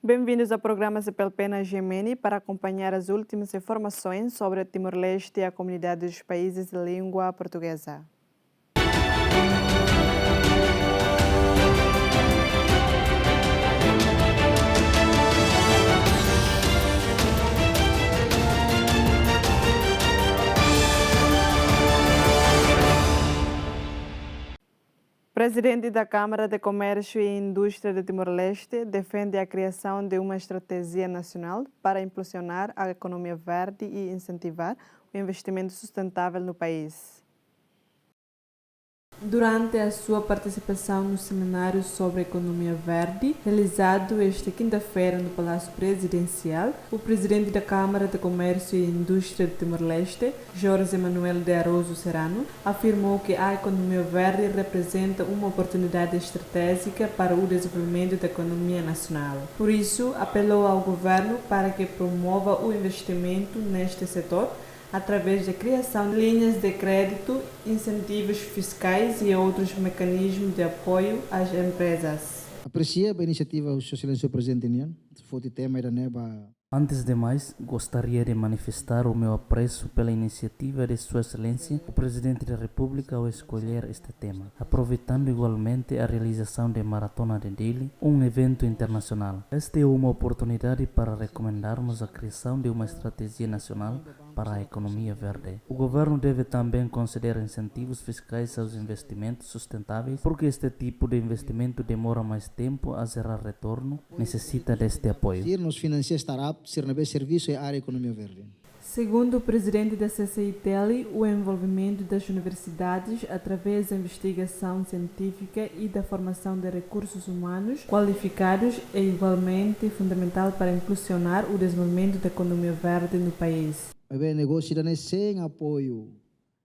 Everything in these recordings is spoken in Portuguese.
Bem-vindos ao programa CPLP na Gemini para acompanhar as últimas informações sobre Timor-Leste e a comunidade dos países de língua portuguesa. O presidente da Câmara de Comércio e Indústria de Timor-Leste defende a criação de uma estratégia nacional para impulsionar a economia verde e incentivar o investimento sustentável no país. Durante a sua participação no seminário sobre economia verde, realizado esta quinta-feira no Palácio Presidencial, o presidente da Câmara de Comércio e Indústria de Timor-Leste, Jorge Manuel de Aroso Serrano, afirmou que a economia verde representa uma oportunidade estratégica para o desenvolvimento da economia nacional. Por isso, apelou ao governo para que promova o investimento neste setor através da criação de linhas de crédito, incentivos fiscais e outros mecanismos de apoio às empresas. Aprecia a iniciativa do Seu Excelência o Presidente União, foi o tema da Antes de mais, gostaria de manifestar o meu apreço pela iniciativa de Sua Excelência, o Presidente da República, ao escolher este tema, aproveitando igualmente a realização da Maratona de Dili, um evento internacional. Esta é uma oportunidade para recomendarmos a criação de uma estratégia nacional para a economia verde. O governo deve também conceder incentivos fiscais aos investimentos sustentáveis, porque este tipo de investimento demora mais tempo a gerar retorno, necessita deste apoio. Nos financia startup, serviço e área economia verde. Segundo o presidente da CCITEL, o envolvimento das universidades através da investigação científica e da formação de recursos humanos qualificados é igualmente fundamental para impulsionar o desenvolvimento da economia verde no país. Negócio sem apoio.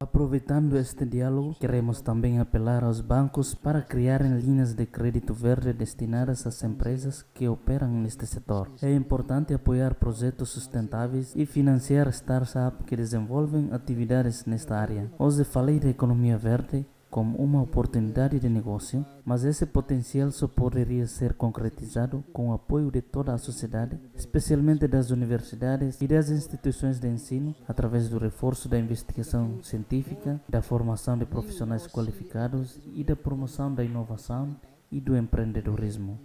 Aproveitando este diálogo, queremos também apelar aos bancos para criarem linhas de crédito verde destinadas às empresas que operam neste setor. É importante apoiar projetos sustentáveis e financiar startups que desenvolvem atividades nesta área. Hoje falei da economia verde como uma oportunidade de negócio, mas esse potencial só poderia ser concretizado com o apoio de toda a sociedade, especialmente das universidades e das instituições de ensino, através do reforço da investigação científica, da formação de profissionais qualificados e da promoção da inovação e do empreendedorismo.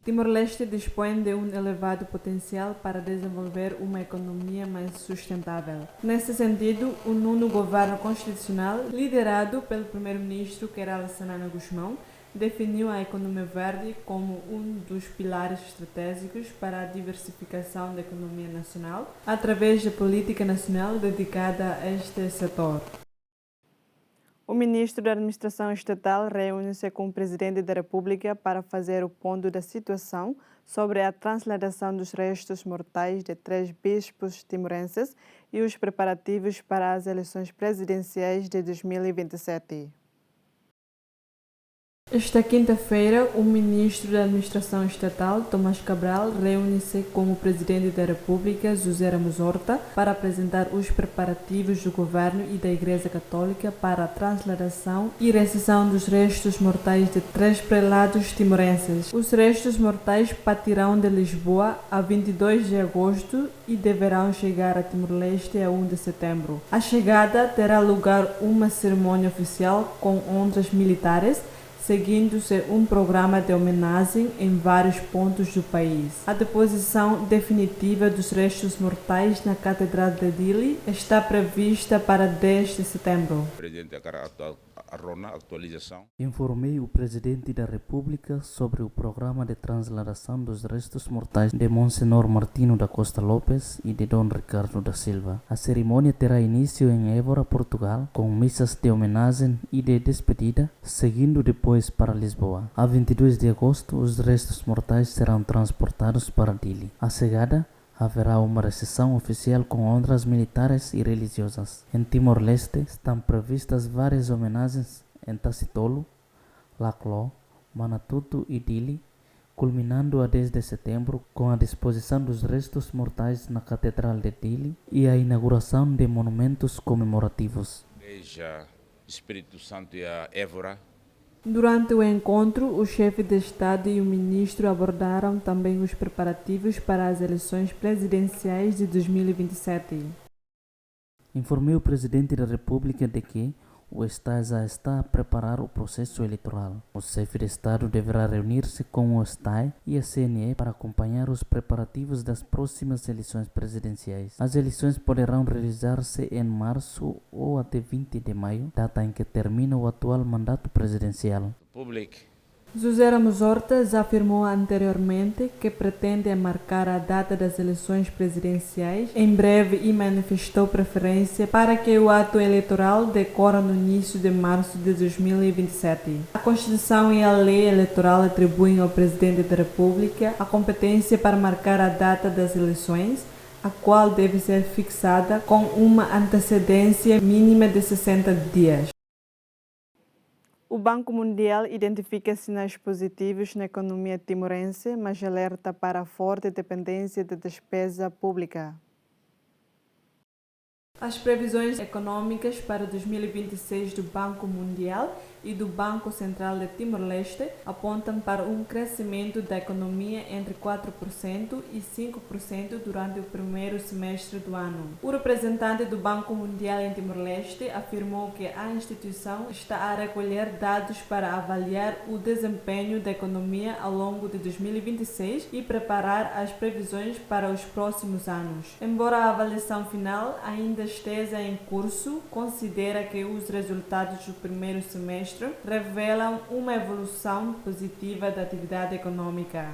Timor-Leste dispõe de um elevado potencial para desenvolver uma economia mais sustentável. Nesse sentido, o nono governo constitucional, liderado pelo primeiro-ministro Queiral Sanana Guzmão, definiu a economia verde como um dos pilares estratégicos para a diversificação da economia nacional, através da política nacional dedicada a este setor. O ministro da Administração Estatal reúne-se com o presidente da República para fazer o ponto da situação sobre a transladação dos restos mortais de 3 bispos timorenses e os preparativos para as eleições presidenciais de 2027. Esta quinta-feira, o ministro da Administração Estatal, Tomás Cabral, reúne-se com o presidente da República, José Ramos Horta, para apresentar os preparativos do governo e da Igreja Católica para a transladação e recepção dos restos mortais de 3 prelados timorenses. Os restos mortais partirão de Lisboa a 22 de agosto e deverão chegar a Timor-Leste a 1 de setembro. A chegada terá lugar uma cerimônia oficial com honras militares, seguindo-se um programa de homenagem em vários pontos do país. A deposição definitiva dos restos mortais na Catedral de Dili está prevista para 10 de setembro. Informei o Presidente da República sobre o programa de transladação dos restos mortais de Monsenhor Martino da Costa Lopes e de Dom Ricardo da Silva. A cerimônia terá início em Évora, Portugal, com missas de homenagem e de despedida, seguindo depois para Lisboa. A 22 de agosto, os restos mortais serão transportados para Dili. A chegada haverá uma recepção oficial com honras militares e religiosas. Em Timor-Leste estão previstas várias homenagens em Tacitolo, Lacló, Manatuto e Dili, culminando a 10 de setembro com a disposição dos restos mortais na Catedral de Dili e a inauguração de monumentos comemorativos. Igreja Espírito Santo e a Évora, Durante o encontro, o chefe de Estado e o ministro abordaram também os preparativos para as eleições presidenciais de 2027. Informei o presidente da República de que o Estado já está a preparar o processo eleitoral. O chefe de Estado deverá reunir-se com o STAE e a CNE para acompanhar os preparativos das próximas eleições presidenciais. As eleições poderão realizar-se em março ou até 20 de maio, data em que termina o atual mandato presidencial. José Ramos Horta já afirmou anteriormente que pretende marcar a data das eleições presidenciais em breve e manifestou preferência para que o ato eleitoral decorra no início de março de 2027. A Constituição e a lei eleitoral atribuem ao Presidente da República a competência para marcar a data das eleições, a qual deve ser fixada com uma antecedência mínima de 60 dias. O Banco Mundial identifica sinais positivos na economia timorense, mas alerta para a forte dependência da despesa pública. As previsões econômicas para 2026 do Banco Mundial e do Banco Central de Timor-Leste apontam para um crescimento da economia entre 4% e 5% durante o primeiro semestre do ano. O representante do Banco Mundial em Timor-Leste afirmou que a instituição está a recolher dados para avaliar o desempenho da economia ao longo de 2026 e preparar as previsões para os próximos anos. Embora a avaliação final ainda esteja em curso, considera que os resultados do primeiro semestre revelam uma evolução positiva da atividade econômica.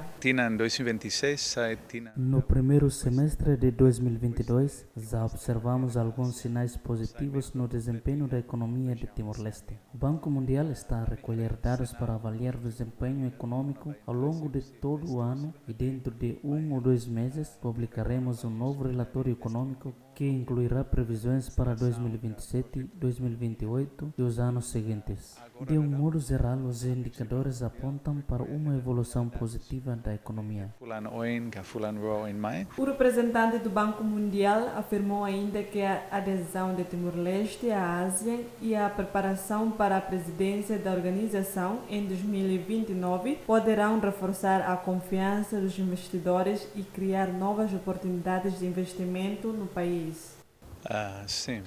No primeiro semestre de 2022, já observamos alguns sinais positivos no desempenho da economia de Timor-Leste. O Banco Mundial está a recolher dados para avaliar o desempenho econômico ao longo de todo o ano e dentro de 1 ou 2 meses publicaremos um novo relatório econômico que incluirá previsões para 2027, 2028 e os anos seguintes. De um modo geral, os indicadores apontam para uma evolução positiva da economia. O representante do Banco Mundial afirmou ainda que a adesão de Timor-Leste à ASEAN e a preparação para a presidência da organização em 2029 poderão reforçar a confiança dos investidores e criar novas oportunidades de investimento no país. Sim,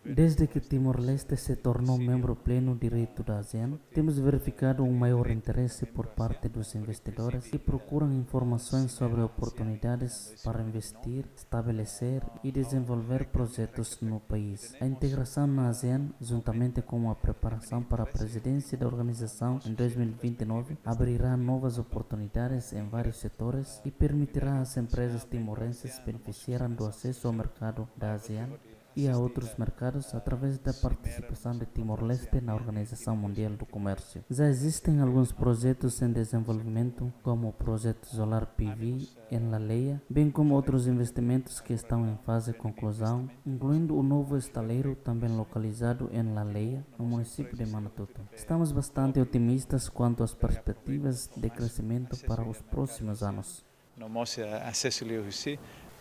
Desde que Timor-Leste se tornou membro pleno direito da ASEAN, temos verificado um maior interesse por parte dos investidores que procuram informações sobre oportunidades para investir, estabelecer e desenvolver projetos no país. A integração na ASEAN, juntamente com a preparação para a presidência da organização em 2029, abrirá novas oportunidades em vários setores e permitirá às empresas timorenses beneficiarem do acesso ao mercado da ASEAN e a outros mercados através da participação de Timor-Leste na Organização Mundial do Comércio. Já existem alguns projetos em desenvolvimento, como o projeto Solar PV em La Leia, bem como outros investimentos que estão em fase de conclusão, incluindo o novo estaleiro também localizado em La Leia, no município de Manatuto. Estamos bastante otimistas quanto às perspectivas de crescimento para os próximos anos.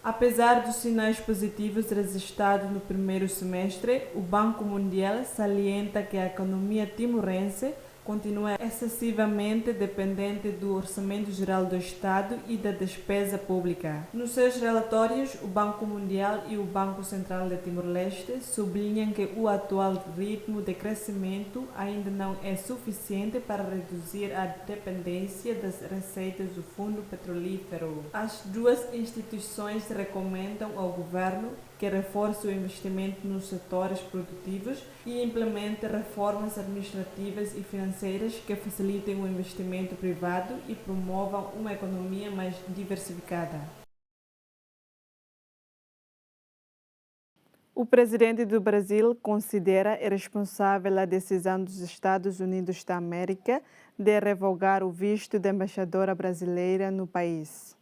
Apesar dos sinais positivos registrados no primeiro semestre, o Banco Mundial salienta que a economia timorense continua excessivamente dependente do Orçamento Geral do Estado e da despesa pública. Nos seus relatórios, o Banco Mundial e o Banco Central de Timor-Leste sublinham que o atual ritmo de crescimento ainda não é suficiente para reduzir a dependência das receitas do Fundo Petrolífero. As duas instituições recomendam ao governo que reforce o investimento nos setores produtivos e implemente reformas administrativas e financeiras que facilitem o investimento privado e promovam uma economia mais diversificada. O presidente do Brasil considera irresponsável a decisão dos Estados Unidos da América de revogar o visto da embaixadora brasileira no país.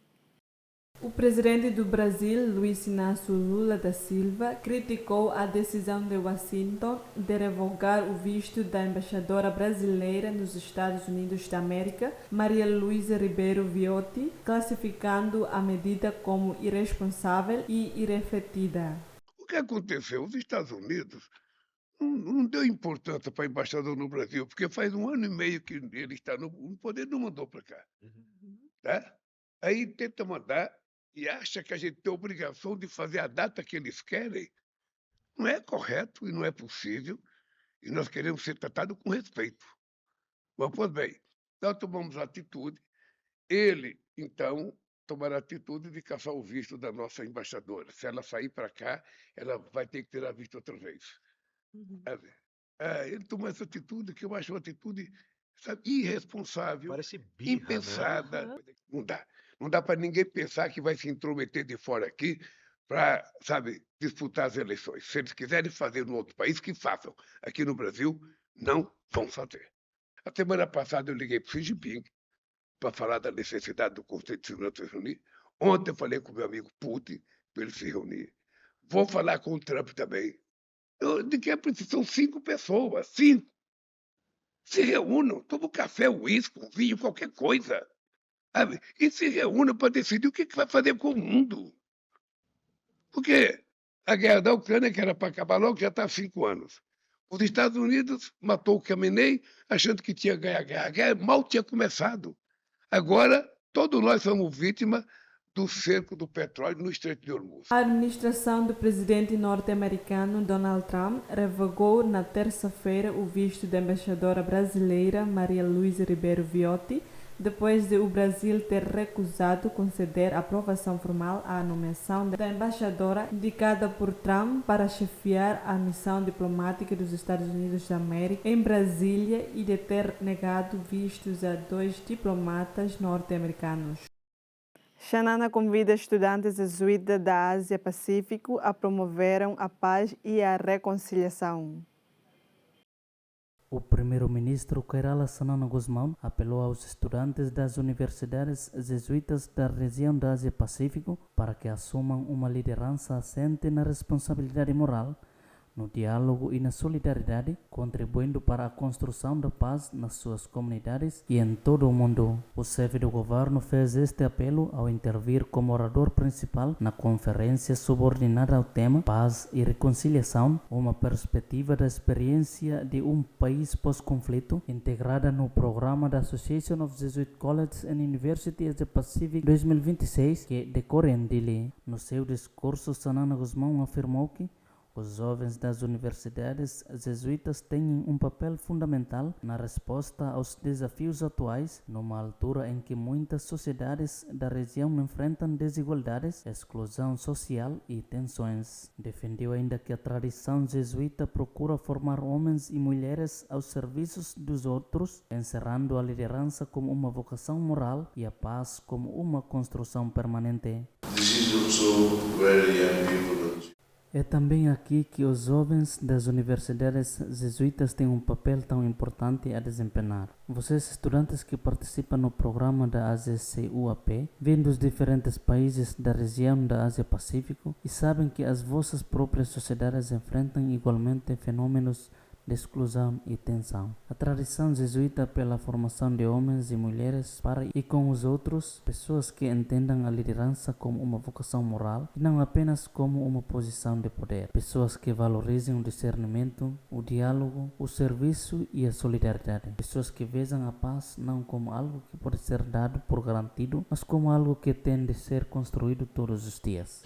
O presidente do Brasil, Luiz Inácio Lula da Silva, criticou a decisão de Washington de revogar o visto da embaixadora brasileira nos Estados Unidos da América, Maria Luísa Ribeiro Viotti, classificando a medida como irresponsável e irrefletida. O que aconteceu? Os Estados Unidos não deu importância para embaixador no Brasil, porque faz 1 ano e meio que ele está no poder, não mandou para cá, tá? Aí tenta mandar e acha que a gente tem a obrigação de fazer a data que eles querem. Não é correto e não é possível, e nós queremos ser tratados com respeito. Mas, pois bem, nós tomamos atitude, ele, então, tomará a atitude de caçar o visto da nossa embaixadora. Se ela sair para cá, ela vai ter que tirar visto outra vez. Sabe? Ele tomou essa atitude que eu acho uma atitude, sabe, irresponsável, Parece birra, né? impensada. Não dá para ninguém pensar que vai se intrometer de fora aqui para, sabe, disputar as eleições. Se eles quiserem fazer no outro país, que façam. Aqui no Brasil, não vão fazer. A semana passada eu liguei para o Xi Jinping para falar da necessidade do Conselho de Segurança se reunir. Ontem eu falei com o meu amigo Putin para ele se reunir. Vou falar com o Trump também. De que é preciso? São 5 pessoas, 5. Se reúnam, tomam café, uísque, vinho, qualquer coisa. Sabe? E se reúnam para decidir o que vai fazer com o mundo. Porque a guerra da Ucrânia, que era para acabar logo, já está há 5 anos. Os Estados Unidos matou o Khamenei achando que tinha ganho a guerra. A guerra mal tinha começado. Agora, todos nós somos vítimas do cerco do petróleo no Estreito de Hormuz. A administração do presidente norte-americano Donald Trump revogou na terça-feira o visto da embaixadora brasileira Maria Luísa Ribeiro Viotti, depois de o Brasil ter recusado conceder aprovação formal à nomeação da embaixadora indicada por Trump para chefiar a missão diplomática dos Estados Unidos da América em Brasília e de ter negado vistos a 2 diplomatas norte-americanos. Xanana convida estudantes jesuítas da Ásia-Pacífico a promoverem a paz e a reconciliação. O primeiro-ministro Kairala Sanana Guzmão apelou aos estudantes das universidades jesuítas da região da Ásia-Pacífico para que assumam uma liderança assente na responsabilidade moral, no diálogo e na solidariedade, contribuindo para a construção da paz nas suas comunidades e em todo o mundo. O chefe do governo fez este apelo ao intervir como orador principal na conferência subordinada ao tema Paz e Reconciliação, uma perspectiva da experiência de um país pós-conflito, integrada no programa da Association of Jesuit Colleges and Universities Asia Pacific 2026, que decorre em Dili. No seu discurso, Sanana Guzmão afirmou que os jovens das universidades jesuítas têm um papel fundamental na resposta aos desafios atuais, numa altura em que muitas sociedades da região enfrentam desigualdades, exclusão social e tensões. Defendeu ainda que a tradição jesuíta procura formar homens e mulheres aos serviços dos outros, encerrando a liderança como uma vocação moral e a paz como uma construção permanente. É também aqui que os jovens das universidades jesuítas têm um papel tão importante a desempenhar. Vocês, estudantes que participam no programa da AGCUAP, vêm dos diferentes países da região da Ásia-Pacífico e sabem que as vossas próprias sociedades enfrentam igualmente fenômenos de exclusão e tensão. A tradição jesuíta pela formação de homens e mulheres para e com os outros, pessoas que entendam a liderança como uma vocação moral e não apenas como uma posição de poder. Pessoas que valorizem o discernimento, o diálogo, o serviço e a solidariedade. Pessoas que vejam a paz não como algo que pode ser dado por garantido, mas como algo que tem de ser construído todos os dias.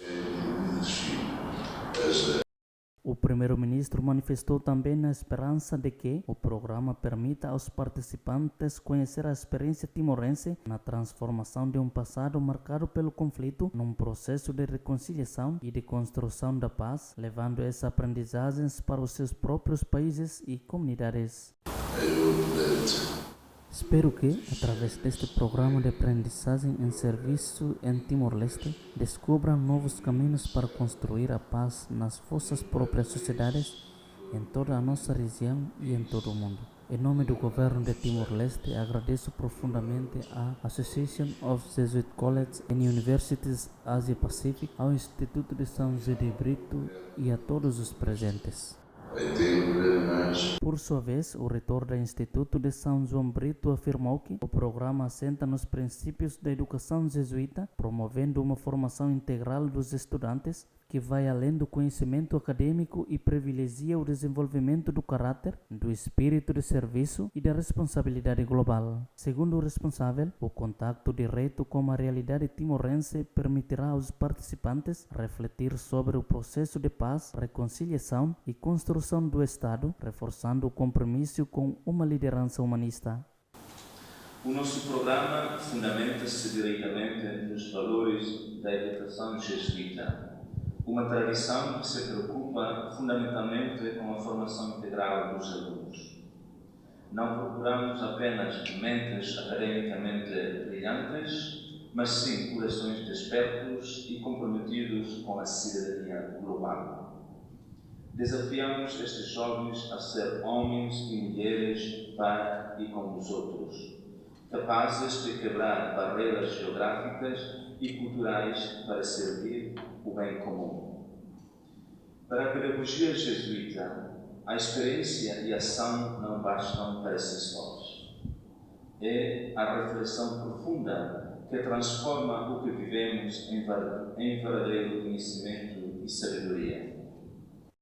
O primeiro-ministro manifestou também a esperança de que o programa permita aos participantes conhecer a experiência timorense na transformação de um passado marcado pelo conflito num processo de reconciliação e de construção da paz, levando essas aprendizagens para os seus próprios países e comunidades. Espero que, através deste programa de aprendizagem em serviço em Timor-Leste, descubram novos caminhos para construir a paz nas vossas próprias sociedades, em toda a nossa região e em todo o mundo. Em nome do governo de Timor-Leste, agradeço profundamente à Association of Jesuit Colleges and Universities Asia Pacific, ao Instituto de São José de Brito e a todos os presentes. Por sua vez, o reitor do Instituto de São João Brito afirmou que o programa assenta nos princípios da educação jesuíta, promovendo uma formação integral dos estudantes que que vai além do conhecimento acadêmico e privilegia o desenvolvimento do caráter, do espírito de serviço e da responsabilidade global. Segundo o responsável, o contato direto com a realidade timorense permitirá aos participantes refletir sobre o processo de paz, reconciliação e construção do Estado, reforçando o compromisso com uma liderança humanista. O nosso programa fundamenta-se diretamente nos valores da educação jesuíta, uma tradição que se preocupa fundamentalmente com a formação integral dos alunos. Não procuramos apenas mentes academicamente brilhantes, mas sim corações despertos e comprometidos com a cidadania global. Desafiamos estes jovens a ser homens e mulheres para e com os outros, capazes de quebrar barreiras geográficas e culturais para servir o bem comum. Para a pedagogia jesuíta, a experiência e a ação não bastam para si sós. É a reflexão profunda que transforma o que vivemos em verdadeiro conhecimento e sabedoria.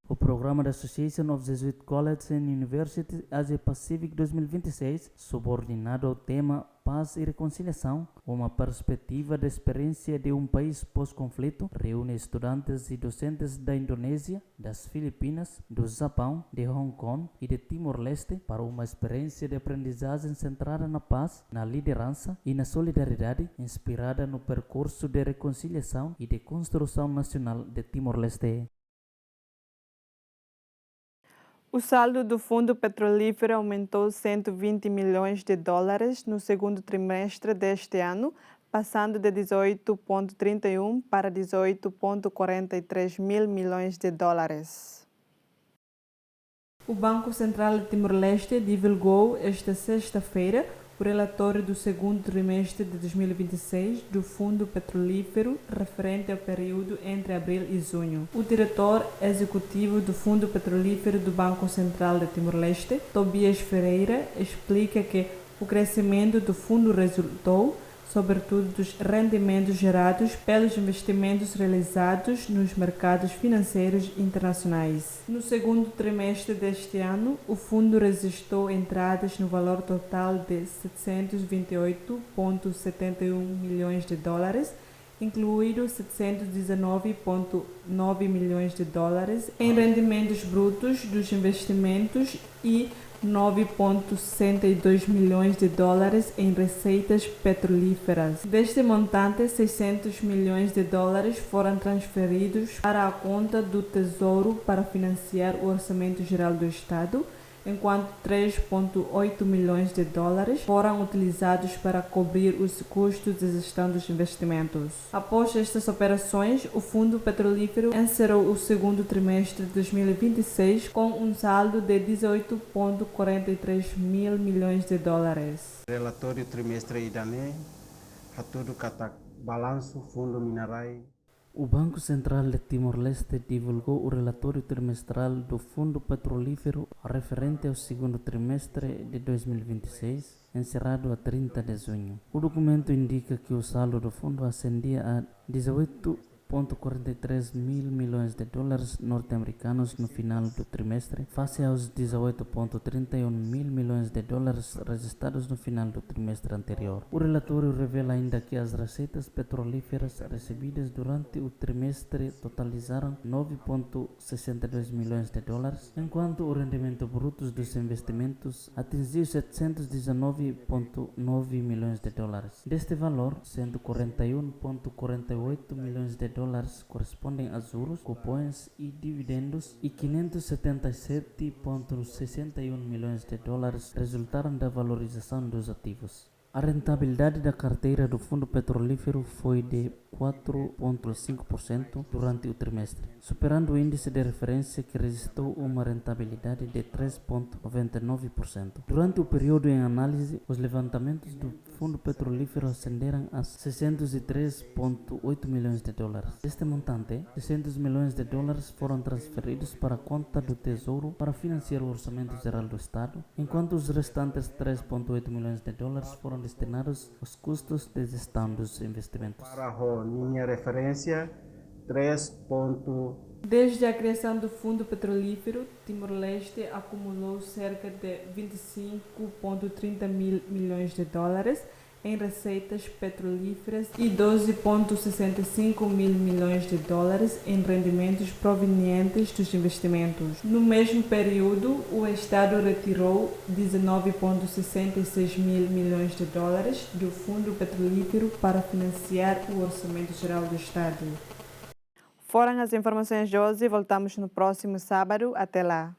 O programa da Association of Jesuit Colleges and Universities Asia Pacific 2026, subordinado ao tema Paz e Reconciliação, uma perspectiva da experiência de um país pós-conflito, reúne estudantes e docentes da Indonésia, das Filipinas, do Japão, de Hong Kong e de Timor-Leste para uma experiência de aprendizagem centrada na paz, na liderança e na solidariedade, inspirada no percurso de reconciliação e de construção nacional de Timor-Leste. O saldo do fundo petrolífero aumentou 120 milhões de dólares no segundo trimestre deste ano, passando de 18,31 para 18,43 mil milhões de dólares. O Banco Central de Timor-Leste divulgou esta sexta-feira o relatório do segundo trimestre de 2026 do Fundo Petrolífero referente ao período entre abril e junho. O diretor executivo do Fundo Petrolífero do Banco Central de Timor-Leste, Tobias Ferreira, explica que o crescimento do fundo resultou sobretudo dos rendimentos gerados pelos investimentos realizados nos mercados financeiros internacionais. No segundo trimestre deste ano, o fundo registrou entradas no valor total de 728,71 milhões de dólares, incluído 719,9 milhões de dólares em rendimentos brutos dos investimentos e 9,62 milhões de dólares em receitas petrolíferas. Deste montante, 600 milhões de dólares foram transferidos para a conta do Tesouro para financiar o Orçamento Geral do Estado, enquanto 3,8 milhões de dólares foram utilizados para cobrir os custos de gestão dos investimentos. Após estas operações, o Fundo Petrolífero encerrou o segundo trimestre de 2026 com um saldo de 18,43 mil milhões de dólares. Relatório trimestre IDANE, Hatudu Katak Balanço Fundo Minerai. O Banco Central de Timor-Leste divulgou o relatório trimestral do Fundo Petrolífero referente ao segundo trimestre de 2026, encerrado a 30 de junho. O documento indica que o saldo do fundo ascendia a 18,43 mil milhões de dólares norte-americanos no final do trimestre, face aos 18,31 mil milhões de dólares registrados no final do trimestre anterior. O relatório revela ainda que as receitas petrolíferas recebidas durante o trimestre totalizaram 9,62 milhões de dólares, enquanto o rendimento bruto dos investimentos atingiu 719,9 milhões de dólares. Deste valor, 141,48 milhões de dólares correspondem a juros, cupons e dividendos e 577,61 milhões de dólares resultaram da valorização dos ativos. A rentabilidade da carteira do fundo petrolífero foi de 4,5% durante o trimestre, superando o índice de referência que registrou uma rentabilidade de 3,99%. Durante o período em análise, os levantamentos do fundo petrolífero ascenderam a 603,8 milhões de dólares. Deste montante, 600 milhões de dólares foram transferidos para a conta do Tesouro para financiar o Orçamento Geral do Estado, enquanto os restantes 3,8 milhões de dólares foram destinados aos custos de gestão dos investimentos. Para a minha referência, 3,1 Desde a criação do Fundo Petrolífero, Timor-Leste acumulou cerca de 25,30 mil milhões de dólares em receitas petrolíferas e 12,65 mil milhões de dólares em rendimentos provenientes dos investimentos. No mesmo período, o Estado retirou 19,66 mil milhões de dólares do Fundo Petrolífero para financiar o Orçamento Geral do Estado. Foram as informações de hoje. Voltamos no próximo sábado. Até lá.